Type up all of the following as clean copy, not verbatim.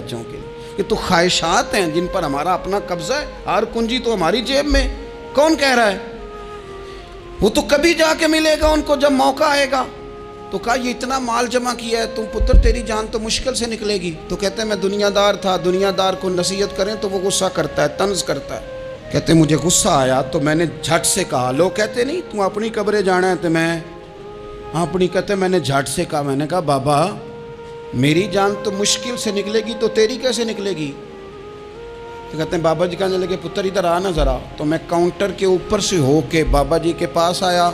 بچوں کے لیے، یہ تو خواہشات ہیں جن پر ہمارا اپنا قبضہ ہے، ہر کنجی تو ہماری جیب میں، کون کہہ رہا ہے؟ وہ تو کبھی جا کے ملے گا ان کو جب موقع آئے گا۔ تو کہا یہ اتنا مال جمع کیا ہے تم پتر، تیری جان تو مشکل سے نکلے گی۔ تو کہتے ہیں میں دنیا دار تھا، دنیا دار کو نصیحت کریں تو وہ غصہ کرتا ہے، طنز کرتا ہے۔ کہتے ہیں مجھے غصہ آیا تو میں نے جھٹ سے کہا، لوگ کہتے نہیں تم اپنی قبریں جانا ہے تو میں اپنی، کہتے میں نے جھٹ سے کہا، میں نے کہا بابا میری جان تو مشکل سے نکلے گی تو تیری کیسے نکلے گی؟ تو کہتے ہیں بابا جی کہنے لگے پتر ادھر آنا ذرا۔ تو میں کاؤنٹر کے اوپر سے ہو کے بابا جی کے پاس آیا،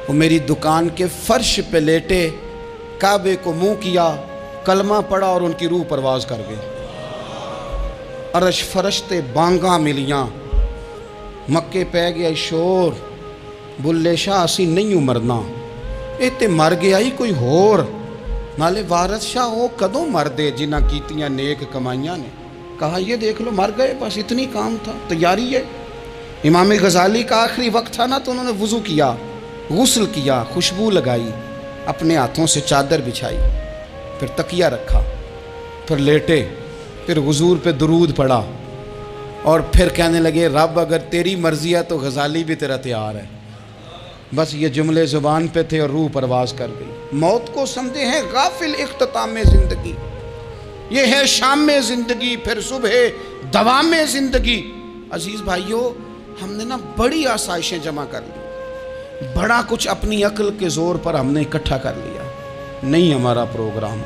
وہ میری دکان کے فرش پہ لیٹے، کعبے کو منہ کیا، کلمہ پڑھا اور ان کی روح پرواز کر گئی۔ عرش فرشتے بانگاں ملیاں، مکے پہ گیا شور، بلے شاہ اسی نہیں مرنا، اے تے مر گیا ہی کوئی ہور، نالے وارث شاہ ہو کدوں مر دے جنہ کیتیاں نیک کمائیاں نے۔ کہا یہ دیکھ لو مر گئے، بس اتنی کام تھا، تیاری ہے۔ امام غزالی کا آخری وقت تھا نا تو انہوں نے وضو کیا، غسل کیا، خوشبو لگائی، اپنے ہاتھوں سے چادر بچھائی، پھر تکیہ رکھا، پھر لیٹے، پھر حضور پہ درود پڑھا، اور پھر کہنے لگے رب اگر تیری مرضی ہے تو غزالی بھی تیرا تیار ہے۔ بس یہ جملے زبان پہ تھے اور روح پرواز کر گئی۔ موت کو سمجھے ہیں غافل اختتام زندگی، یہ ہے شام میں زندگی پھر صبح دوام میں زندگی۔ عزیز بھائیو، ہم نے نا بڑی آسائشیں جمع کر لی، بڑا کچھ اپنی عقل کے زور پر ہم نے اکٹھا کر لیا۔ نہیں ہمارا پروگرام،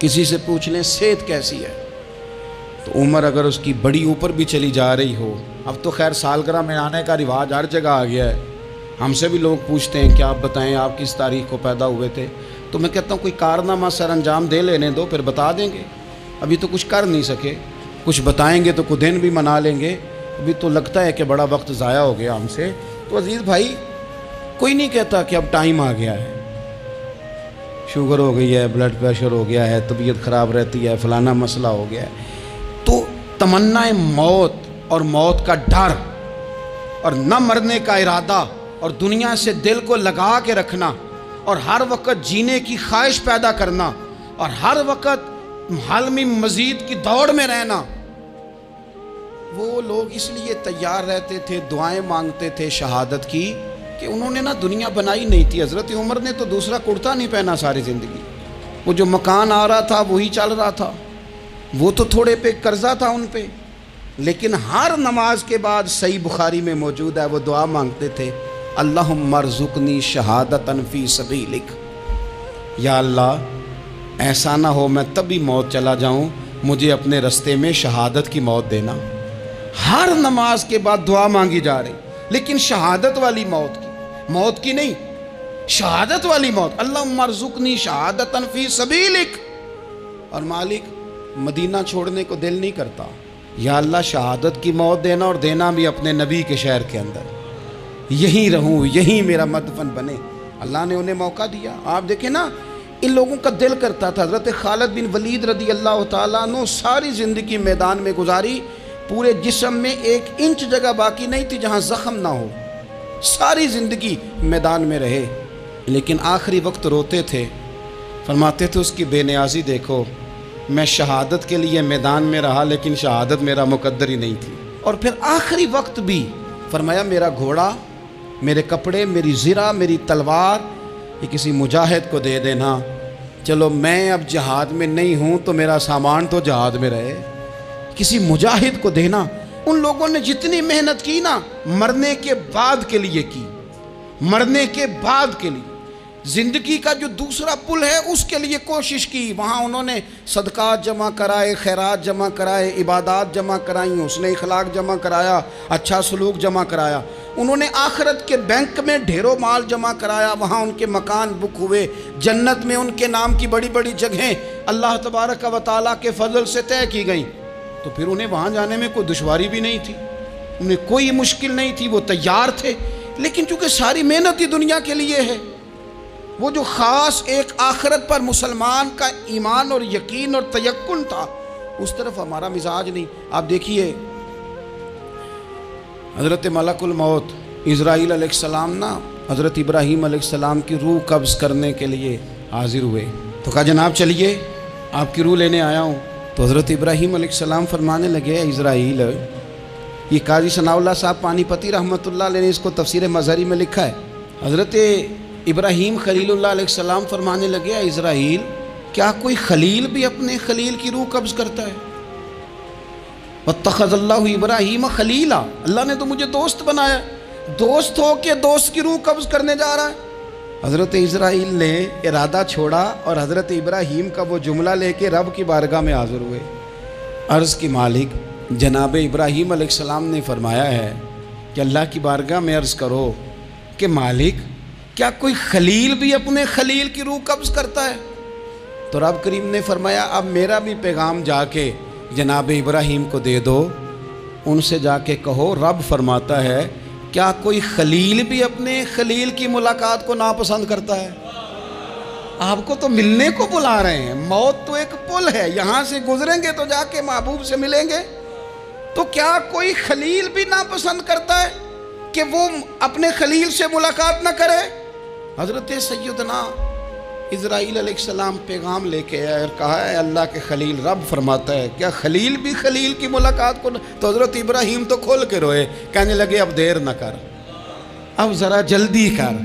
کسی سے پوچھ لیں صحت کیسی ہے تو عمر اگر اس کی بڑی اوپر بھی چلی جا رہی ہو، اب تو خیر سالگرہ میں آنے کا رواج ہر جگہ آ گیا ہے، ہم سے بھی لوگ پوچھتے ہیں کہ آپ بتائیں آپ کس تاریخ کو پیدا ہوئے تھے، تو میں کہتا ہوں کوئی کارنامہ سر انجام دے لینے دو پھر بتا دیں گے، ابھی تو کچھ کر نہیں سکے، کچھ بتائیں گے تو کچھ دن بھی منا لیں گے، ابھی تو لگتا ہے کہ بڑا وقت ضائع ہو گیا ہم سے۔ تو عزیز بھائی کوئی نہیں کہتا کہ اب ٹائم آ گیا ہے، شوگر ہو گئی ہے، بلڈ پریشر ہو گیا ہے، طبیعت خراب رہتی ہے، فلانا مسئلہ ہو گیا ہے، تو تمنا موت اور موت کا ڈر اور نہ مرنے کا ارادہ اور دنیا سے دل کو لگا کے رکھنا اور ہر وقت جینے کی خواہش پیدا کرنا اور ہر وقت حالمی مزید کی دوڑ میں رہنا، وہ لوگ اس لیے تیار رہتے تھے، دعائیں مانگتے تھے شہادت کی، کہ انہوں نے نا دنیا بنائی نہیں تھی۔ حضرت عمر نے تو دوسرا کرتا نہیں پہنا ساری زندگی، وہ جو مکان آ رہا تھا وہی چل رہا تھا، وہ تو تھوڑے پہ قرضہ تھا ان پہ، لیکن ہر نماز کے بعد صحیح بخاری میں موجود ہے وہ دعا مانگتے تھے، اللہم ارزقنی شہادتا فی سبیلک، یا اللہ ایسا نہ ہو میں تبھی موت چلا جاؤں، مجھے اپنے رستے میں شہادت کی موت دینا۔ ہر نماز کے بعد دعا مانگی جا رہی، لیکن شہادت والی موت کی نہیں، شہادت والی موت، اللہم ارزقنی شہادتا فی سبیلک۔ اور مالک مدینہ چھوڑنے کو دل نہیں کرتا، یا اللہ شہادت کی موت دینا اور دینا بھی اپنے نبی کے شہر کے اندر، یہیں رہوں، یہیں میرا مدفن بنے۔ اللہ نے انہیں موقع دیا۔ آپ دیکھیں نا ان لوگوں کا دل کرتا تھا۔ حضرت خالد بن ولید رضی اللہ تعالیٰ عنہ ساری زندگی میدان میں گزاری، پورے جسم میں 1 انچ جگہ باقی نہیں تھی جہاں زخم نہ ہو، ساری زندگی میدان میں رہے، لیکن آخری وقت روتے تھے، فرماتے تھے اس کی بے نیازی دیکھو، میں شہادت کے لیے میدان میں رہا لیکن شہادت میرا مقدر ہی نہیں تھی۔ اور پھر آخری وقت بھی فرمایا میرا گھوڑا، میرے کپڑے، میری زرہ، میری تلوار یہ کسی مجاہد کو دے دینا، چلو میں اب جہاد میں نہیں ہوں تو میرا سامان تو جہاد میں رہے، کسی مجاہد کو دینا۔ ان لوگوں نے جتنی محنت کی نا مرنے کے بعد کے لیے کی، مرنے کے بعد کے لیے، زندگی کا جو دوسرا پل ہے اس کے لیے کوشش کی، وہاں انہوں نے صدقات جمع کرائے، خیرات جمع کرائے، عبادات جمع کرائیں، حسن اخلاق جمع کرایا، اچھا سلوک جمع کرایا، انہوں نے آخرت کے بینک میں ڈھیروں مال جمع کرایا، وہاں ان کے مکان بک ہوئے، جنت میں ان کے نام کی بڑی بڑی جگہیں اللہ تبارک و تعالیٰ کے فضل سے طے کی گئیں، تو پھر انہیں وہاں جانے میں کوئی دشواری بھی نہیں تھی، انہیں کوئی مشکل نہیں تھی، وہ تیار تھے، لیکن چونکہ ساری محنت ہی دنیا کے لیے ہے، وہ جو خاص ایک آخرت پر مسلمان کا ایمان اور یقین اور تیقن تھا اس طرف ہمارا مزاج نہیں۔ آپ دیکھیے حضرت ملک الموت اسرائیل علیہ السلام نا حضرت ابراہیم علیہ السلام کی روح قبض کرنے کے لیے حاضر ہوئے، تو کہا جناب چلیے آپ کی روح لینے آیا ہوں۔ تو حضرت ابراہیم علیہ السلام فرمانے لگے اسرائیل، یہ قاضی ثناء اللہ صاحب پانی پتی رحمۃ اللہ علیہ نے اس کو تفسیر مظہری میں لکھا ہے۔ حضرت ابراہیم خلیل اللہ علیہ السلام فرمانے لگے اسرائیل، کیا کوئی خلیل بھی اپنے خلیل کی روح قبض کرتا ہے؟ واتخذ اللہ ابراہیم خلیلا، اللہ نے تو مجھے دوست بنایا، دوست ہو کے دوست کی روح قبض کرنے جا رہا ہے۔ حضرت اسرائیل نے ارادہ چھوڑا اور حضرت ابراہیم کا وہ جملہ لے کے رب کی بارگاہ میں حاضر ہوئے۔ عرض کی مالک جناب ابراہیم علیہ السلام نے فرمایا ہے کہ اللہ کی بارگاہ میں عرض کرو کہ مالک کیا کوئی خلیل بھی اپنے خلیل کی روح قبض کرتا ہے؟ تو رب کریم نے فرمایا اب میرا بھی پیغام جا کے جناب ابراہیم کو دے دو، ان سے جا کے کہو رب فرماتا ہے کیا کوئی خلیل بھی اپنے خلیل کی ملاقات کو ناپسند کرتا ہے؟ آپ کو تو ملنے کو بلا رہے ہیں، موت تو ایک پل ہے، یہاں سے گزریں گے تو جا کے محبوب سے ملیں گے، تو کیا کوئی خلیل بھی ناپسند کرتا ہے کہ وہ اپنے خلیل سے ملاقات نہ کرے؟ حضرت سیدنا اسرائیل علیہ السلام پیغام لے کے آئے اور کہا ہے اللہ کے خلیل رب فرماتا ہے کیا خلیل بھی خلیل کی ملاقات کو تو حضرت ابراہیم تو کھول کے روئے، کہنے لگے اب دیر نہ کر، اب ذرا جلدی کر،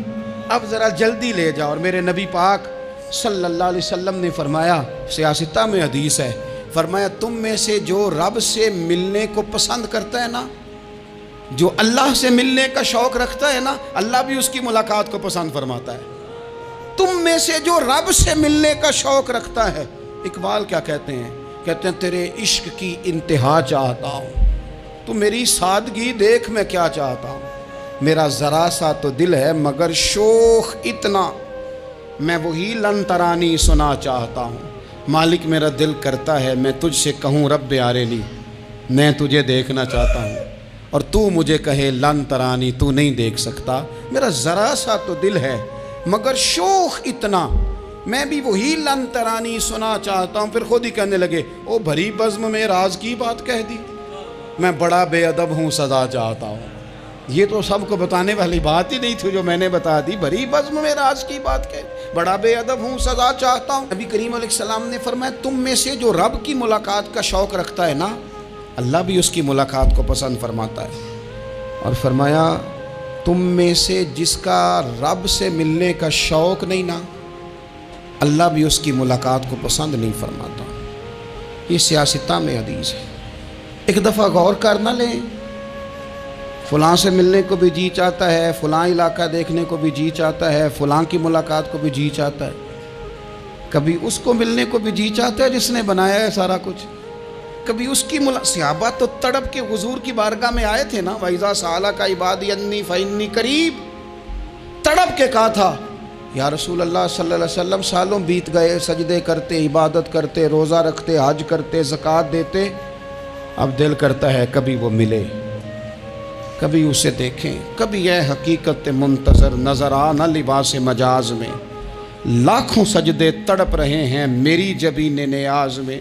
اب ذرا جلدی لے جا۔ اور میرے نبی پاک صلی اللہ علیہ وسلم نے فرمایا، سیاستہ میں حدیث ہے، فرمایا تم میں سے جو رب سے ملنے کو پسند کرتا ہے نا، جو اللہ سے ملنے کا شوق رکھتا ہے نا، اللہ بھی اس کی ملاقات کو پسند فرماتا ہے۔ تم میں سے جو رب سے ملنے کا شوق رکھتا ہے، اقبال کیا کہتے ہیں؟ کہتے ہیں تیرے عشق کی انتہا چاہتا ہوں، تو میری سادگی دیکھ میں کیا چاہتا ہوں، میرا ذرا سا تو دل ہے مگر شوق اتنا، میں وہی لن ترانی سنا چاہتا ہوں، مالک میرا دل کرتا ہے میں تجھ سے کہوں رب آریلی، میں تجھے دیکھنا چاہتا ہوں اور تو مجھے کہے لن ترانی، تو نہیں دیکھ سکتا، میرا ذرا سا تو دل ہے مگر شوق اتنا، میں بھی وہی لن ترانی سنا چاہتا ہوں۔ پھر خود ہی کہنے لگے او بھری بزم میں راز کی بات کہہ دی، میں بڑا بے ادب ہوں سزا چاہتا ہوں۔ یہ تو سب کو بتانے والی بات ہی نہیں تھی جو میں نے بتا دی، بھری بزم میں راز کی بات کہہ، بڑا بے ادب ہوں سزا چاہتا ہوں۔ نبی کریم علیہ السلام نے فرمایا تم میں سے جو رب کی ملاقات کا شوق رکھتا ہے نا، اللہ بھی اس کی ملاقات کو پسند فرماتا ہے۔ اور فرمایا تم میں سے جس کا رب سے ملنے کا شوق نہیں نا، اللہ بھی اس کی ملاقات کو پسند نہیں فرماتا۔ یہ سیاستہ میں حدیث ہے۔ ایک دفعہ غور کر نہ لیں، فلاں سے ملنے کو بھی جی چاہتا ہے، فلاں علاقہ دیکھنے کو بھی جی چاہتا ہے، فلاں کی ملاقات کو بھی جی چاہتا ہے، کبھی اس کو ملنے کو بھی جی چاہتا ہے جس نے بنایا ہے سارا کچھ، کبھی اس کی صحابہ تو تڑپ کے حضور کی بارگاہ میں آئے تھے نا، وَإِذَا سَأَلَكَ عِبَادِي عَنِّي فَإِنِّي قَرِيبٌ، تڑپ کے کہا تھا یا رسول اللہ صلی اللہ علیہ وسلم سالوں بیت گئے، سجدے کرتے، عبادت کرتے، روزہ رکھتے، حج کرتے، زکوٰۃ دیتے، اب دل کرتا ہے کبھی وہ ملے، کبھی اسے دیکھیں، کبھی اے حقیقت منتظر نظر آ نہ لباس مجاز میں، لاکھوں سجدے تڑپ رہے ہیں میری جبین نیاز میں،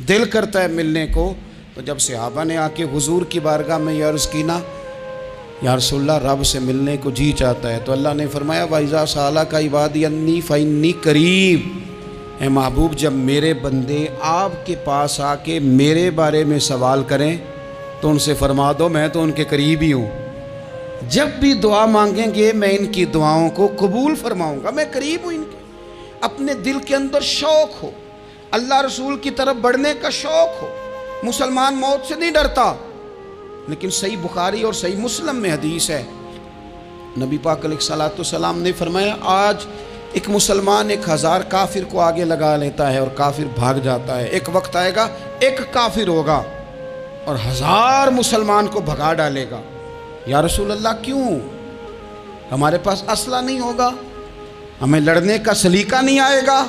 دل کرتا ہے ملنے کو۔ تو جب صحابہ نے آ کے حضور کی بارگاہ میں یہ عرض کی نا یا رسول اللہ رب سے ملنے کو جی چاہتا ہے، تو اللہ نے فرمایا وَإِذَا سَأَلَكَ عِبَادِي عَنِّي فَإِنِّي قَرِيبٌ، اے محبوب جب میرے بندے آپ کے پاس آ کے میرے بارے میں سوال کریں تو ان سے فرما دو میں تو ان کے قریب ہی ہوں، جب بھی دعا مانگیں گے میں ان کی دعاؤں کو قبول فرماؤں گا، میں قریب ہوں ان کے۔ اپنے دل کے اندر شوق ہو، اللہ رسول کی طرف بڑھنے کا شوق ہو، مسلمان موت سے نہیں ڈرتا، لیکن صحیح بخاری اور صحیح مسلم میں حدیث ہے، نبی پاک علیہ الصلوۃ والسلام نے فرمایا آج ایک مسلمان 1000 کافر کو آگے لگا لیتا ہے اور کافر بھاگ جاتا ہے، ایک وقت آئے گا ایک کافر ہوگا اور 1000 مسلمان کو بھگا ڈالے گا۔ یا رسول اللہ کیوں؟ ہمارے پاس اسلحہ نہیں ہوگا، ہمیں لڑنے کا سلیقہ نہیں آئے گا۔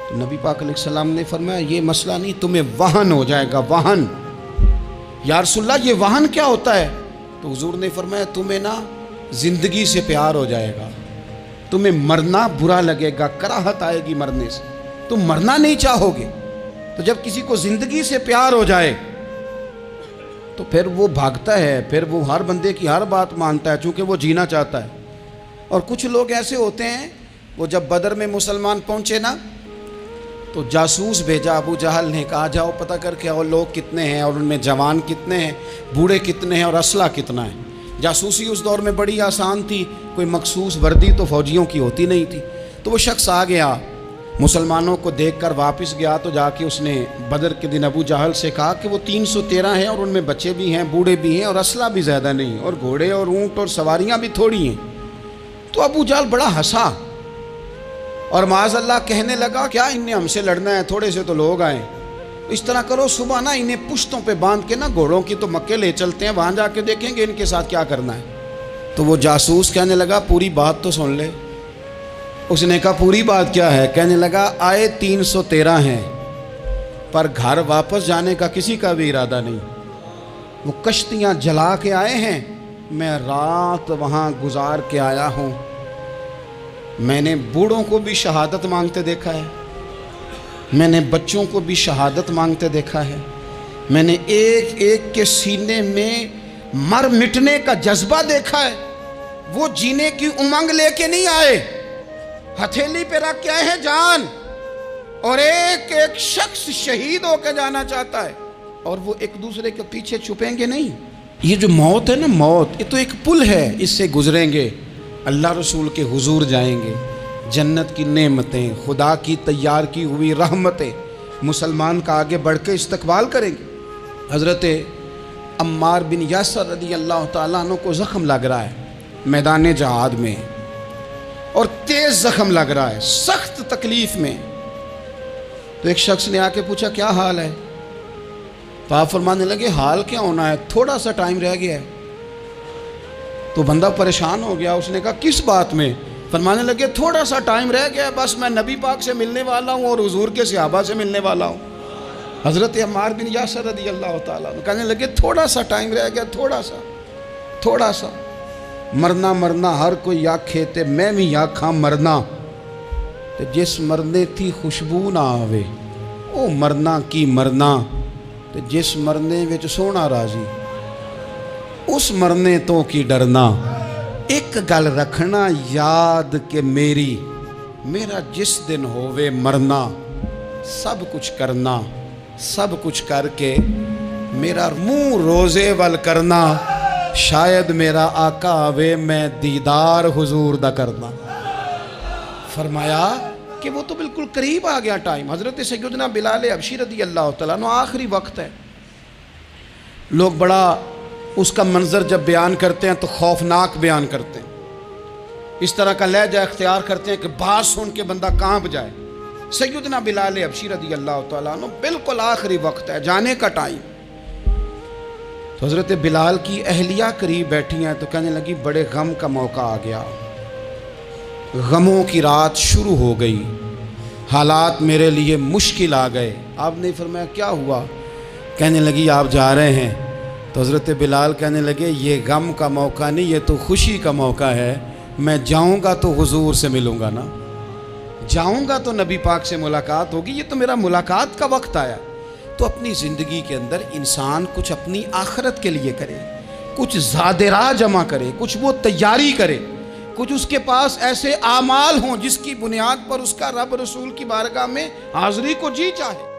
تو نبی پاک علیہ السلام نے فرمایا یہ مسئلہ نہیں، تمہیں وہن ہو جائے گا، وہن۔ یا رسول اللہ یہ وہن کیا ہوتا ہے؟ تو حضور نے فرمایا تمہیں نا زندگی سے پیار ہو جائے گا، تمہیں مرنا برا لگے گا، کراہت آئے گی مرنے سے، تم مرنا نہیں چاہو گے۔ تو جب کسی کو زندگی سے پیار ہو جائے تو پھر وہ بھاگتا ہے، پھر وہ ہر بندے کی ہر بات مانتا ہے چونکہ وہ جینا چاہتا ہے۔ اور کچھ لوگ ایسے ہوتے ہیں وہ جب بدر میں مسلمان پہنچے نا تو جاسوس بھیجا ابو جہل نے، کہا جاؤ پتہ کر کے آؤ لوگ کتنے ہیں اور ان میں جوان کتنے ہیں، بوڑھے کتنے ہیں اور اسلحہ کتنا ہے۔ جاسوسی اس دور میں بڑی آسان تھی، کوئی مخصوص وردی تو فوجیوں کی ہوتی نہیں تھی۔ تو وہ شخص آ گیا، مسلمانوں کو دیکھ کر واپس گیا، تو جا کے اس نے بدر کے دن ابو جہل سے کہا کہ وہ 313 ہیں اور ان میں بچے بھی ہیں، بوڑھے بھی ہیں اور اسلحہ بھی زیادہ نہیں، اور گھوڑے اور اونٹ اور سواریاں بھی تھوڑی ہیں۔ تو ابو جہل بڑا ہنسا اور معاذ اللہ کہنے لگا کیا ان نے ہم سے لڑنا ہے، تھوڑے سے تو لوگ آئے، اس طرح کرو صبح نا انہیں پشتوں پہ باندھ کے نا گھوڑوں کی تو مکے لے چلتے ہیں، وہاں جا کے دیکھیں گے ان کے ساتھ کیا کرنا ہے۔ تو وہ جاسوس کہنے لگا پوری بات تو سن لے۔ اس نے کہا پوری بات کیا ہے؟ کہنے لگا آئے 313 ہیں پر گھر واپس جانے کا کسی کا بھی ارادہ نہیں، وہ کشتیاں جلا کے آئے ہیں، میں رات وہاں گزار کے آیا ہوں، میں نے بوڑھوں کو بھی شہادت مانگتے دیکھا ہے، میں نے بچوں کو بھی شہادت مانگتے دیکھا ہے، میں نے ایک ایک کے سینے میں مر مٹنے کا جذبہ دیکھا ہے، وہ جینے کی امنگ لے کے نہیں آئے، ہتھیلی پہ رکھ کے آئے ہیں جان، اور ایک ایک شخص شہید ہو کے جانا چاہتا ہے، اور وہ ایک دوسرے کے پیچھے چھپیں گے نہیں۔ یہ جو موت ہے نا، موت یہ تو ایک پل ہے، اس سے گزریں گے، اللہ رسول کے حضور جائیں گے، جنت کی نعمتیں، خدا کی تیار کی ہوئی رحمتیں مسلمان کا آگے بڑھ کے استقبال کریں گے۔ حضرت عمار بن یاسر رضی اللہ تعالیٰ عنہ کو زخم لگ رہا ہے میدان جہاد میں، اور تیز زخم لگ رہا ہے، سخت تکلیف میں۔ تو ایک شخص نے آ کے پوچھا کیا حال ہے؟ تو آپ فرمانے لگے حال کیا ہونا ہے، تھوڑا سا ٹائم رہ گیا ہے۔ تو بندہ پریشان ہو گیا، اس نے کہا کس بات میں؟ فرمانے لگے تھوڑا سا ٹائم رہ گیا ہے، بس میں نبی پاک سے ملنے والا ہوں اور حضور کے صحابہ سے ملنے والا ہوں۔ حضرت عمار بن یاسر رضی اللہ تعالیٰ عنہ کہنے لگے تھوڑا سا ٹائم رہ گیا، تھوڑا سا مرنا ہر کوئی آکھے تے میں بھی آکھاں مرنا، تے جس مرنے تھی خوشبو نہ آوے او مرنا کی مرنا، تے جس مرنے وچ سونا راضی اس مرنے تو کی ڈرنا۔ ایک گل رکھنا یاد کہ میرا جس دن ہووے مرنا، سب کچھ کرنا، سب کچھ کر کے میرا منہ روزے ول کرنا، شاید میرا آقا آوے میں دیدار حضور دا کرنا۔ فرمایا کہ وہ تو بالکل قریب آ گیا ٹائم۔ حضرت سیدنا بلال حبشی رضی اللہ تعالیٰ عنہ آخری وقت ہے، لوگ بڑا اس کا منظر جب بیان کرتے ہیں تو خوفناک بیان کرتے ہیں، اس طرح کا لہجہ اختیار کرتے ہیں کہ بات سن کے بندہ کانپ جائے۔ سیدنا بلال حبشی رضی اللہ تعالیٰ عنہ بالکل آخری وقت ہے، جانے کا ٹائم۔ تو حضرت بلال کی اہلیہ قریب بیٹھی ہیں، تو کہنے لگی بڑے غم کا موقع آ گیا، غموں کی رات شروع ہو گئی، حالات میرے لیے مشکل آ گئے۔ آپ نے فرمایا کیا ہوا؟ کہنے لگی آپ جا رہے ہیں۔ تو حضرت بلال کہنے لگے یہ غم کا موقع نہیں، یہ تو خوشی کا موقع ہے، میں جاؤں گا تو حضور سے ملوں گا نا، جاؤں گا تو نبی پاک سے ملاقات ہوگی، یہ تو میرا ملاقات کا وقت آیا۔ تو اپنی زندگی کے اندر انسان کچھ اپنی آخرت کے لیے کرے، کچھ زادراہ جمع کرے، کچھ وہ تیاری کرے، کچھ اس کے پاس ایسے اعمال ہوں جس کی بنیاد پر اس کا رب رسول کی بارگاہ میں حاضری کو جی چاہے۔